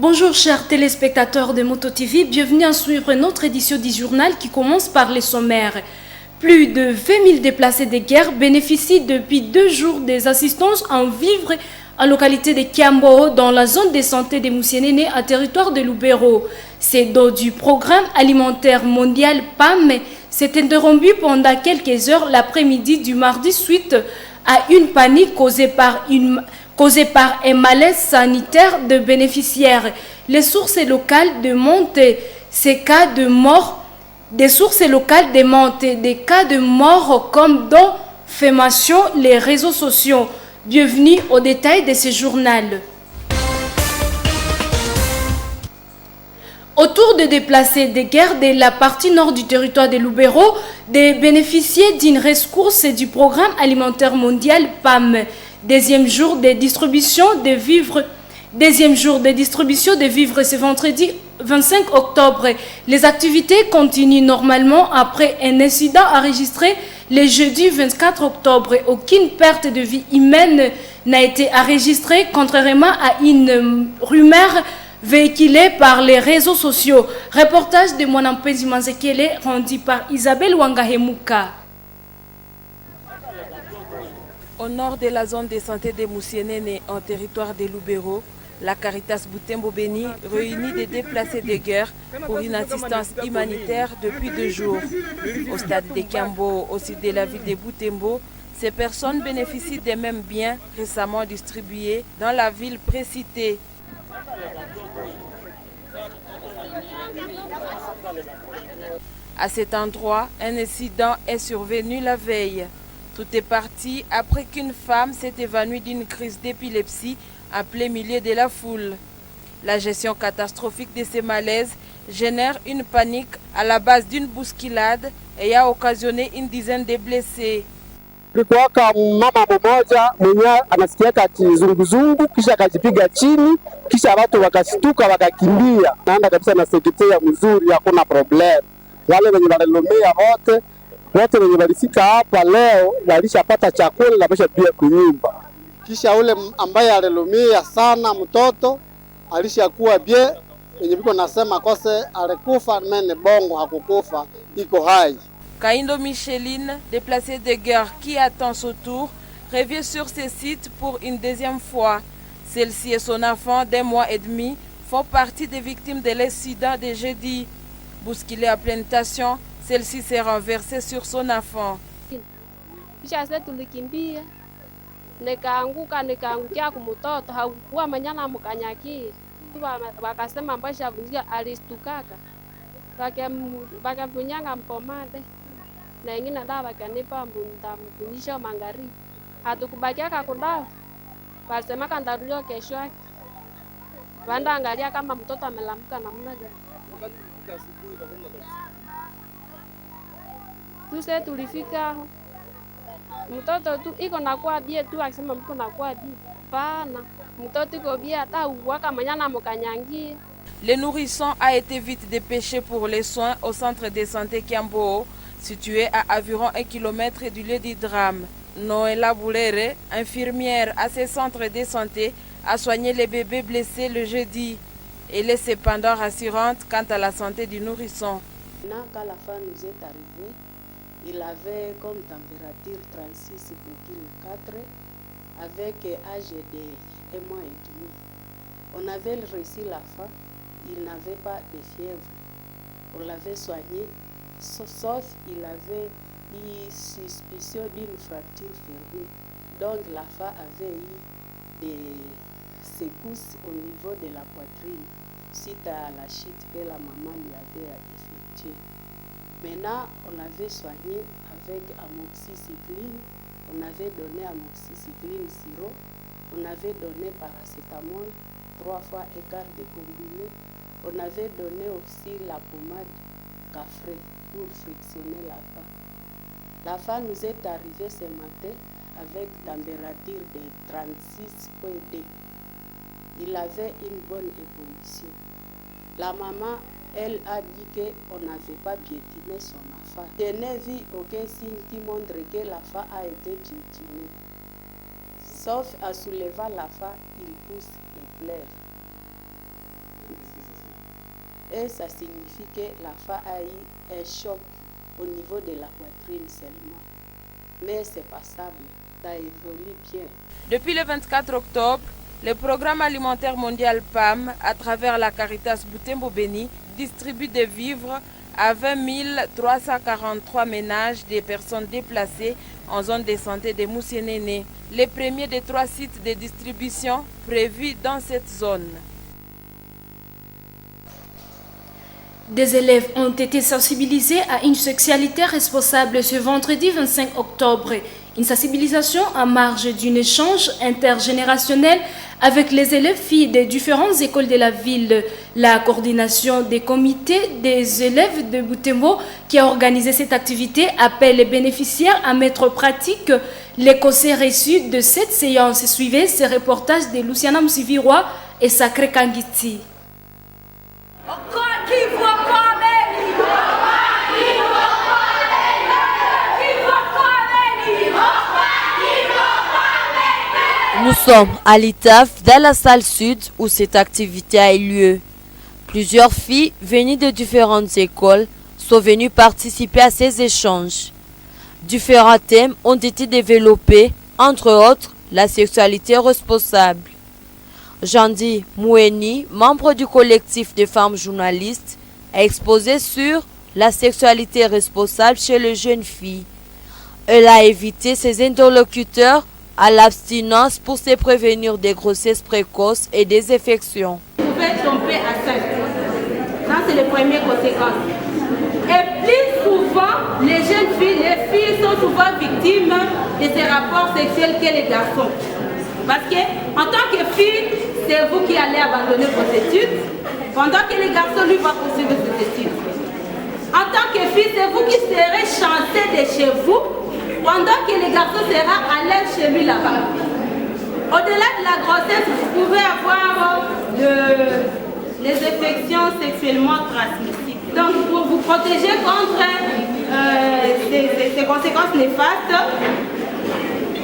Bonjour chers téléspectateurs de Moto TV, bienvenue à suivre notre édition du journal qui commence par les sommaires. Plus de 20 000 déplacés de guerre bénéficient depuis 2 jours des assistances en vivre en localité de Kiambo dans la zone de santé de Moussienene à territoire de Lubero. C'est dans du programme alimentaire mondial PAM s'est interrompu pendant quelques heures l'après-midi du mardi suite à une panique causée par un malaise sanitaire de bénéficiaires. Les sources locales démontent ces cas de mort. Des sources locales démontent des cas de mort comme confirmation les réseaux sociaux. Bienvenue au détail de ce journal. Autour de déplacés de guerre de la partie nord du territoire de Lubero, de bénéficier d'une ressource du programme alimentaire mondial PAM. Deuxième jour de distribution de vivres ce vendredi 25 octobre. Les activités continuent normalement après un incident enregistré le jeudi 24 octobre. Aucune perte de vie humaine n'a été enregistrée, contrairement à une rumeur véhiculée par les réseaux sociaux. Reportage de Mwanampenzi Manzekele rendu par Isabelle Wangahemuka. Au nord de la zone de santé de Moussienene, en territoire de Lubero, la Caritas Butembo Beni réunit des déplacés de guerre pour une assistance humanitaire depuis 2 jours. Au stade de Kiambo, au sud de la ville de Butembo, ces personnes bénéficient des mêmes biens récemment distribués dans la ville précitée. À cet endroit, un incident est survenu la veille. Tout est parti après qu'une femme s'est évanouie d'une crise d'épilepsie en plein milieu de la foule. La gestion catastrophique de ces malaises génère une panique à la base d'une bousculade et a occasionné une dizaine de blessés. Kulikuwaka mama mmoja mwenye anasikiaka kizunguzungu kisha akajipiga chini kisha watu wakashtuka wakakimbia. Naenda kabisa na sekretari mzuri, hakuna problem. Wale wenye walilumia wote wenye walifika hapa leo walishapata chakula na wameshapiga kunyumba. Kisha ule ambaye alilumia sana mtoto alishakuwa bie, yenye biko nasema kose alikufa mene bongo hakukufa, iko hai. Kaindo Micheline, déplacée de guerre qui attend son tour, revient sur ce site pour une deuxième fois. Celle-ci et son enfant d'1 mois et demi font partie des victimes de l'incident de jeudi. Bousculée à pleine tension, celle-ci s'est renversée sur son enfant. Nikaangukia kumtoto, hakuwa manyana mukanyaki. Wakasema mbasha vunjika, alistukaka. Wakampunyanga mpomade. Na ingine dawa wakanipa mtamtunisha mangari. Hatukubakiaka kudawa. Walisemaka ndarudio kesho yake. Wanda angalia kama mtoto amelamuka namna gani. Tuse tulifika mtoto tu iko nakuwa bie tu, akisema mko nakuwa bie. Pana mtoto iko bie hata uwaka manyana mukanyangie. Le nourrisson a été vite dépêché pour les soins au centre de santé Kiambo, situé à environ 1 kilomètre du lieu du drame. Noëlla Boulere, infirmière à ce centre de santé, a soigné les bébés blessés le jeudi. Elle est cependant rassurante quant à la santé du nourrisson. Quand la femme nous est arrivée, il avait comme température 36,4 avec âge de 1 mois et demi. On avait reçu la faim, il n'avait pas de fièvre. On l'avait soigné, sauf il avait eu suspicion d'une fracture fermée. Donc la femme avait eu des secousses au niveau de la poitrine suite à la chute que la maman lui avait effectuée. Maintenant, on l'avait soigné avec amoxicilline, on avait donné amoxicilline sirop, on avait donné paracétamol, 3 fois écart de combiné, on avait donné aussi la pommade café pour frictionner la faim. La faim nous est arrivée ce matin avec température de 36,2. Il avait une bonne évolution. La maman, elle a dit qu'on n'avait pas piétiné son enfant. Je n'ai vu aucun signe qui montre que l'enfant a été piétiné. Sauf en soulevant l'enfant, il pousse et pleure. Et ça signifie que la femme a eu un choc au niveau de la poitrine seulement. Mais c'est passable, ça évolue bien. Depuis le 24 octobre, le Programme alimentaire mondial PAM, à travers la Caritas Butembo Beni, distribue des vivres à 20 343 ménages des personnes déplacées en zone de santé de Moussénéné, les premiers des 3 sites de distribution prévus dans cette zone. Des élèves ont été sensibilisés à une sexualité responsable ce vendredi 25 octobre. Une sensibilisation en marge d'un échange intergénérationnel avec les élèves filles des différentes écoles de la ville. La coordination des comités des élèves de Butembo qui a organisé cette activité appelle les bénéficiaires à mettre en pratique les conseils reçus de cette séance. Suivez ce reportage de Luciana Msivirwa et Sacré Kangiti. Nous sommes à l'ITAF, dans la salle sud où cette activité a eu lieu. Plusieurs filles venues de différentes écoles sont venues participer à ces échanges. Différents thèmes ont été développés, entre autres la sexualité responsable. Jandi Moueni, membre du collectif des femmes journalistes, a exposé sur la sexualité responsable chez les jeunes filles. Elle a invité ses interlocuteurs à l'abstinence pour se prévenir des grossesses précoces et des infections. Vous pouvez tomber enceinte. Ça, c'est les premières conséquences. Et plus souvent, les jeunes filles, les filles sont souvent victimes de ces rapports sexuels que les garçons. Parce que, en tant que fille, c'est vous qui allez abandonner vos études, pendant que les garçons, lui, vont poursuivre ses études. En tant que fille, c'est vous qui serez chanceux de chez vous, pendant que les garçons seront à l'aise chez lui là-bas. Au-delà de la grossesse, vous pouvez avoir les infections sexuellement transmissibles. Donc, pour vous protéger contre ces conséquences néfastes,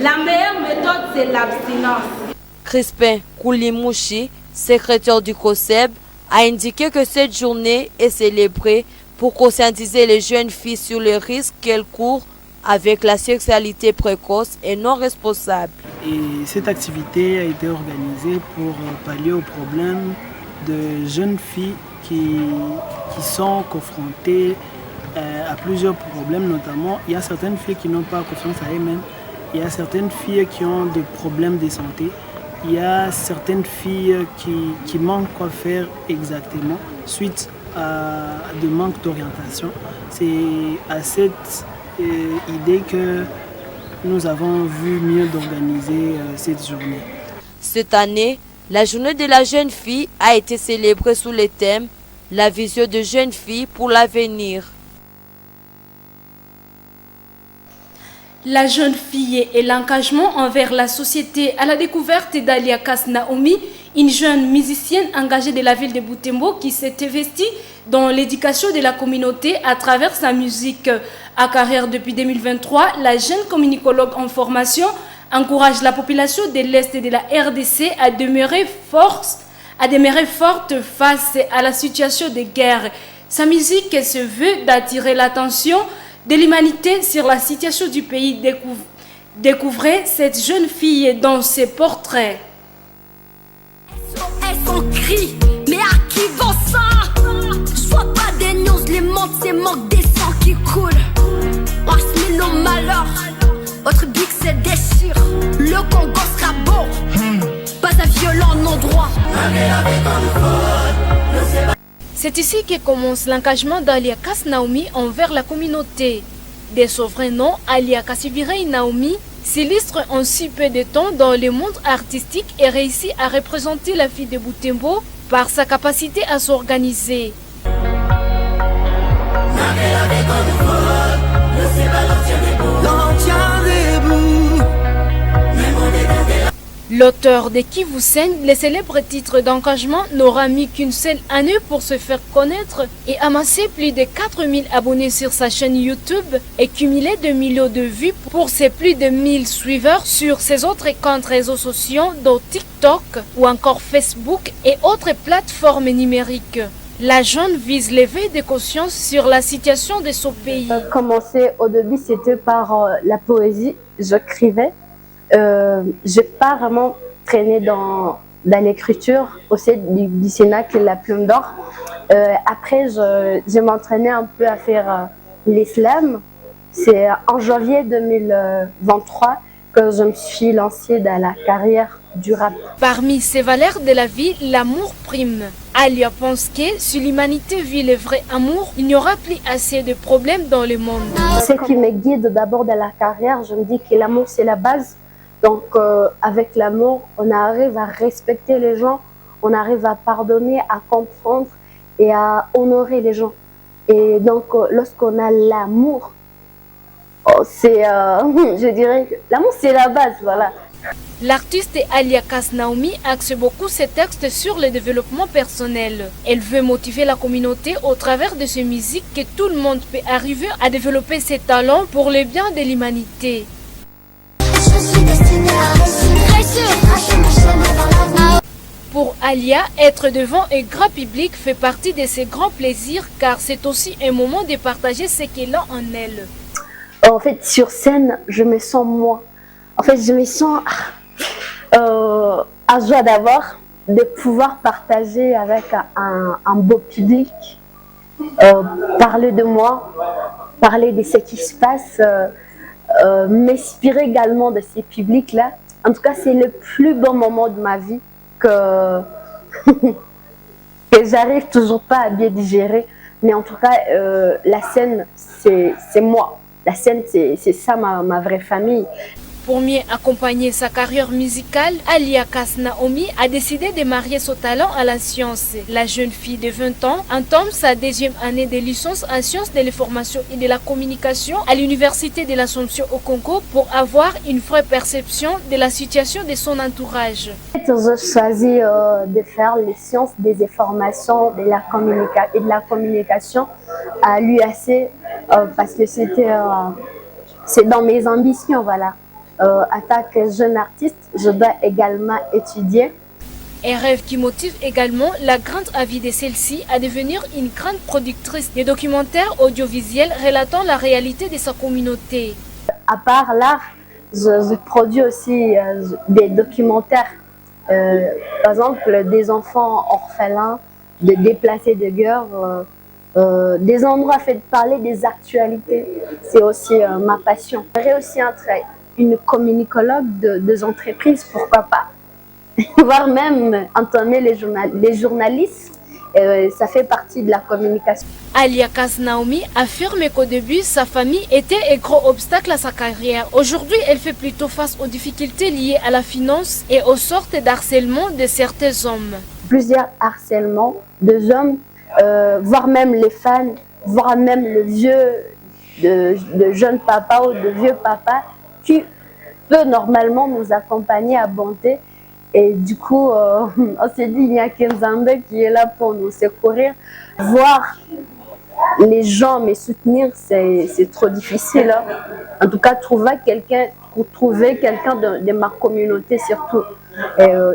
la meilleure méthode, c'est l'abstinence. Crispin Koulimouchi, secrétaire du COSEB, a indiqué que cette journée est célébrée pour conscientiser les jeunes filles sur les risques qu'elles courent avec la sexualité précoce et non responsable. Et cette activité a été organisée pour pallier au problème de jeunes filles qui sont confrontées à plusieurs problèmes, notamment il y a certaines filles qui n'ont pas confiance à elles-mêmes, il y a certaines filles qui ont des problèmes de santé, il y a certaines filles qui manquent quoi faire exactement suite à de manque d'orientation. C'est à cette idée que nous avons vu mieux d'organiser cette journée. Cette année, la journée de la jeune fille a été célébrée sous le thème « La vision de jeune fille pour l'avenir ». La jeune fille et l'engagement envers la société à la découverte d'Alia Naomi, une jeune musicienne engagée de la ville de Butembo qui s'est investie dans l'éducation de la communauté à travers sa musique. À carrière depuis 2023, la jeune communicologue en formation encourage la population de l'Est et de la RDC à demeurer forte face à la situation de guerre. Sa musique se veut d'attirer l'attention de l'humanité sur la situation du pays. Découvrez cette jeune fille dans ses portraits. SOS on crie, mais à qui vend ça? Sois pas des news, les mondes, c'est manque des sangs qui coulent. On assimile nos malheurs, votre big se déchire. Le Congo sera beau, pas un violent non droit. C'est ici que commence l'engagement d'Alia Naomi envers la communauté. De son vrai nom, Alia Kasivirei Naomi s'illustre en si peu de temps dans le monde artistique et réussit à représenter la fille de Butembo par sa capacité à s'organiser. L'auteur de Qui vous saigne, le célèbre titre d'engagement, n'aura mis qu'une seule année pour se faire connaître et amasser plus de 4000 abonnés sur sa chaîne YouTube et cumuler 2 millions de vues pour ses plus de 1000 suiveurs sur ses autres comptes réseaux sociaux dont TikTok ou encore Facebook et autres plateformes numériques. La jeune vise l'éveil de conscience sur la situation de son pays. Commencé au début, c'était par la poésie. J'écrivais. Je n'ai pas vraiment traîné dans l'écriture au sein du Cénacle La Plume d'Or. Après, je m'entraînais un peu à faire l'islam. C'est en janvier 2023 que je me suis lancée dans la carrière du rap. Parmi ces valeurs de la vie, l'amour prime. Alia pense que si l'humanité vit le vrai amour, il n'y aura plus assez de problèmes dans le monde. Ce qui me guide d'abord dans la carrière, je me dis que l'amour c'est la base. Donc avec l'amour, on arrive à respecter les gens, on arrive à pardonner, à comprendre et à honorer les gens. Et donc lorsqu'on a l'amour, je dirais que l'amour c'est la base, voilà. L'artiste Alia Kass Naomi axe beaucoup ses textes sur le développement personnel. Elle veut motiver la communauté au travers de ses musiques que tout le monde peut arriver à développer ses talents pour le bien de l'humanité. Pour Alia, être devant un grand public fait partie de ses grands plaisirs car c'est aussi un moment de partager ce qu'elle a en elle. En fait, sur scène, je me sens moi. En fait, je me sens à joie d'avoir, de pouvoir partager avec un beau public, parler de moi, parler de ce qui se passe, m'inspirer également de ces publics-là. En tout cas, c'est le plus beau moment de ma vie que j'arrive toujours pas à bien digérer. Mais en tout cas, la scène, c'est moi. La scène, c'est ça ma vraie famille. Pour mieux accompagner sa carrière musicale, Alia Kass Naomi a décidé de marier son talent à la science. La jeune fille de 20 ans entame sa deuxième année de licence en sciences de l'information et de la communication à l'Université de l'Assomption au Congo pour avoir une vraie perception de la situation de son entourage. J'ai choisi de faire les sciences des informations et de la communication à l'UAC parce que c'est dans mes ambitions, voilà. En tant que jeune artiste, je dois également étudier. Un rêve qui motive également la grande envie de celle-ci à devenir une grande productrice de documentaires audiovisuels relatant la réalité de sa communauté. À part l'art, je produis aussi des documentaires. Par exemple, des enfants orphelins, des déplacés de guerre, des endroits faits parler des actualités. C'est aussi ma passion. J'ai aussi une communicologue des entreprises, pourquoi pas, voire même entamer les journalistes, ça fait partie de la communication. Alia Kass Naomi affirme qu'au début, sa famille était un gros obstacle à sa carrière. Aujourd'hui, elle fait plutôt face aux difficultés liées à la finance et aux sortes d'harcèlement de certains hommes. Plusieurs harcèlements de hommes, voire même les fans, voire même le vieux, de jeunes papas ou de vieux papas, qui peut normalement nous accompagner à bonté. Et du coup, on s'est dit, il y a Kenzambe qui est là pour nous secourir. Voir les gens me soutenir, c'est trop difficile. Hein. En tout cas, trouver quelqu'un de ma communauté surtout,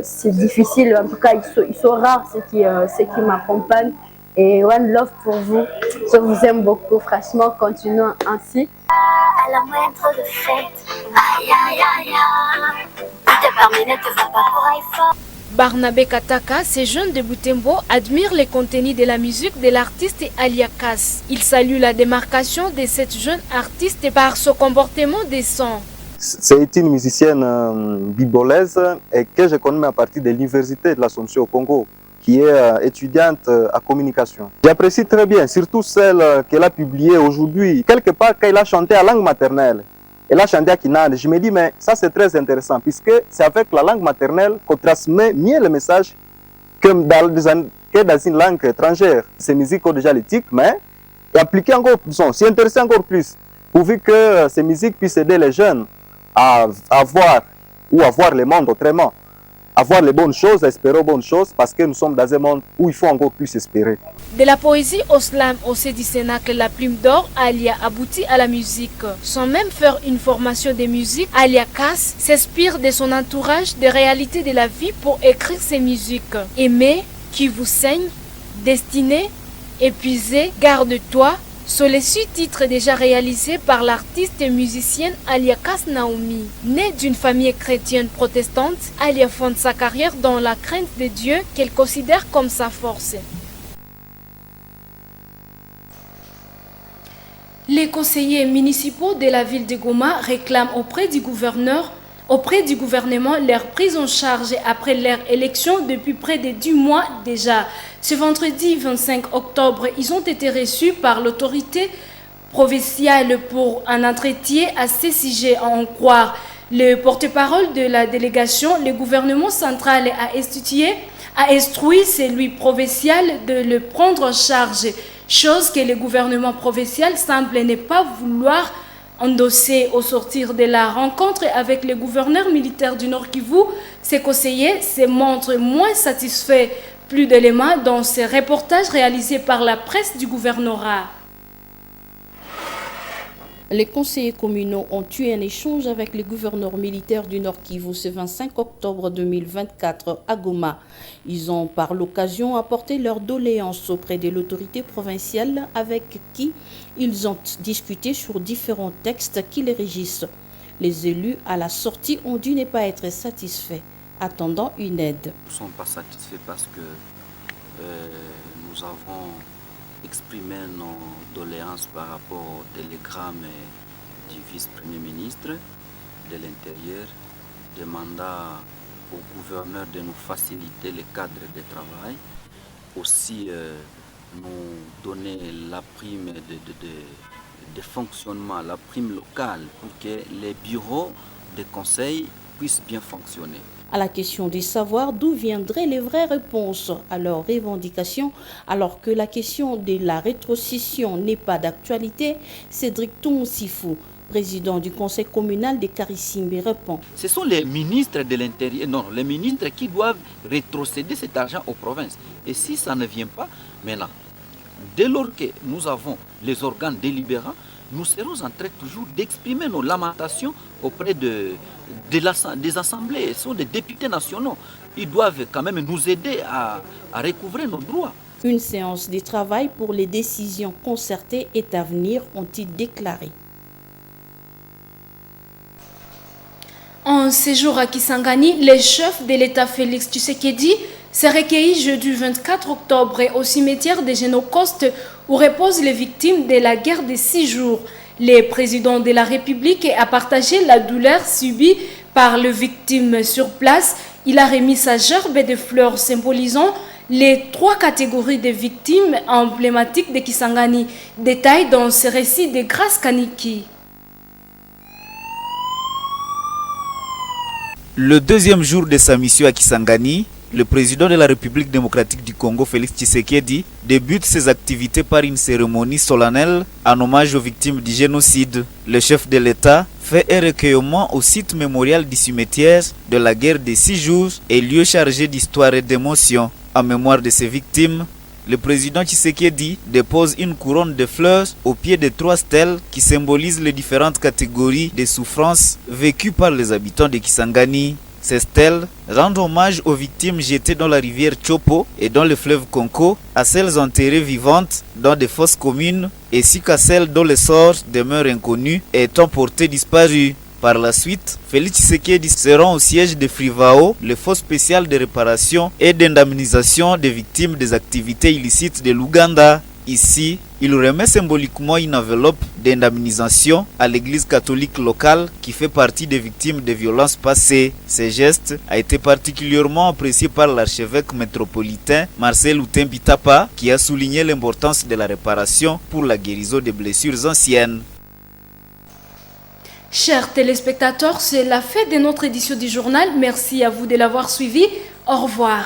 c'est difficile. En tout cas, ils sont rares ceux qui m'accompagnent. Et one love pour vous. Je vous aime beaucoup. Franchement, continuons ainsi. À la moindre de fête, aïe aïe aïe aïe, tes parmi ne te va pas pour iPhone. Barnabé Kataka, ces jeunes de Butembo, admirent les contenus de la musique de l'artiste Alia Kass. Il salue la démarcation de cette jeune artiste par son comportement décent. C'est une musicienne bibolaise et que je connais à partir de l'Université de l'Assomption au Congo, qui est étudiante à communication. J'apprécie très bien, surtout celle qu'elle a publiée aujourd'hui. Quelque part, quand elle a chanté à langue maternelle, elle a chanté à Kinande. Je me dis, mais ça c'est très intéressant, puisque c'est avec la langue maternelle qu'on transmet mieux le message que dans une langue étrangère. Ces musiques ont déjà l'éthique, mais appliquer encore plus, s'y intéresser encore plus, pourvu que ces musiques puissent aider les jeunes à voir le monde autrement. Avoir les bonnes choses, à espérer aux bonnes choses, parce que nous sommes dans un monde où il faut encore plus espérer. De la poésie au slam au Cénacle La Plume d'Or, Alia aboutit à la musique. Sans même faire une formation de musique, Alia Kass s'inspire de son entourage, des réalités de la vie pour écrire ses musiques. Aimer, qui vous saigne, Destinée, épuisée, garde-toi, sont les sous-titres déjà réalisés par l'artiste et musicienne Alia Kasnaoumi. Née d'une famille chrétienne protestante, Alia fonde sa carrière dans la crainte de Dieu qu'elle considère comme sa force. Les conseillers municipaux de la ville de Goma réclament auprès du gouvernement leur prise en charge après leur élection depuis près de 10 mois déjà. Ce vendredi 25 octobre, ils ont été reçus par l'autorité provinciale pour un entretien à ces sujets à en croire. Le porte-parole de la délégation, le gouvernement central a instruit celui provincial de le prendre en charge, chose que le gouvernement provincial semble ne pas vouloir endosser. Au sortir de la rencontre avec le gouverneur militaire du Nord Kivu, ces conseillers se montrent moins satisfaits. Plus d'éléments dans ces reportages réalisés par la presse du gouvernorat. Les conseillers communaux ont eu un échange avec le gouverneur militaire du Nord Kivu ce 25 octobre 2024 à Goma. Ils ont par l'occasion apporté leurs doléances auprès de l'autorité provinciale avec qui ils ont discuté sur différents textes qui les régissent. Les élus à la sortie ont dû ne pas être satisfaits, attendant une aide. Nous ne sommes pas satisfaits parce que nous avons exprimé nos doléances par rapport au télégramme du vice-premier ministre de l'Intérieur, demandant au gouverneur de nous faciliter le cadre de travail, aussi nous donner la prime de fonctionnement, la prime locale pour que les bureaux de conseil puissent bien fonctionner. À la question de savoir d'où viendraient les vraies réponses à leurs revendications, alors que la question de la rétrocession n'est pas d'actualité, Cédric Tounsifou, président du conseil communal de Karissimbe, répond. Ce sont les ministres de l'Intérieur, non, les ministres qui doivent rétrocéder cet argent aux provinces. Et si ça ne vient pas, maintenant, dès lors que nous avons les organes délibérants, nous serons en train toujours d'exprimer nos lamentations auprès des assemblées. Ce sont des députés nationaux. Ils doivent quand même nous aider à recouvrer nos droits. Une séance de travail pour les décisions concertées est à venir, ont-ils déclaré. En séjour à Kisangani, le chef de l'État Félix Tshisekedi s'est recueilli jeudi 24 octobre au cimetière de Génocoste où reposent les victimes de la guerre de 6 jours. Le président de la République a partagé la douleur subie par les victimes sur place. Il a remis sa gerbe de fleurs symbolisant les 3 catégories de victimes emblématiques de Kisangani. Détail dans ce récit de Grace Kaniki. Le deuxième jour de sa mission à Kisangani, le président de la République démocratique du Congo, Félix Tshisekedi, débute ses activités par une cérémonie solennelle en hommage aux victimes du génocide. Le chef de l'État fait un recueillement au site mémorial du cimetière de la guerre des 6 jours et lieu chargé d'histoire et d'émotion. En mémoire de ces victimes, le président Tshisekedi dépose une couronne de fleurs au pied de 3 stèles qui symbolisent les différentes catégories de souffrances vécues par les habitants de Kisangani. Ces stèles rendent hommage aux victimes jetées dans la rivière Chopo et dans le fleuve Konko, à celles enterrées vivantes dans des fosses communes, ainsi qu'à celles dont le sort demeure inconnu et étant porté disparu. Par la suite, Félix Tshisekedi se rend au siège de Frivao, le fonds spécial de réparation et d'indemnisation des victimes des activités illicites de l'Ouganda. Ici, il remet symboliquement une enveloppe d'indemnisation à l'église catholique locale qui fait partie des victimes de violences passées. Ce geste a été particulièrement apprécié par l'archevêque métropolitain Marcel Outem-Bitapa qui a souligné l'importance de la réparation pour la guérison des blessures anciennes. Chers téléspectateurs, c'est la fin de notre édition du journal. Merci à vous de l'avoir suivi. Au revoir.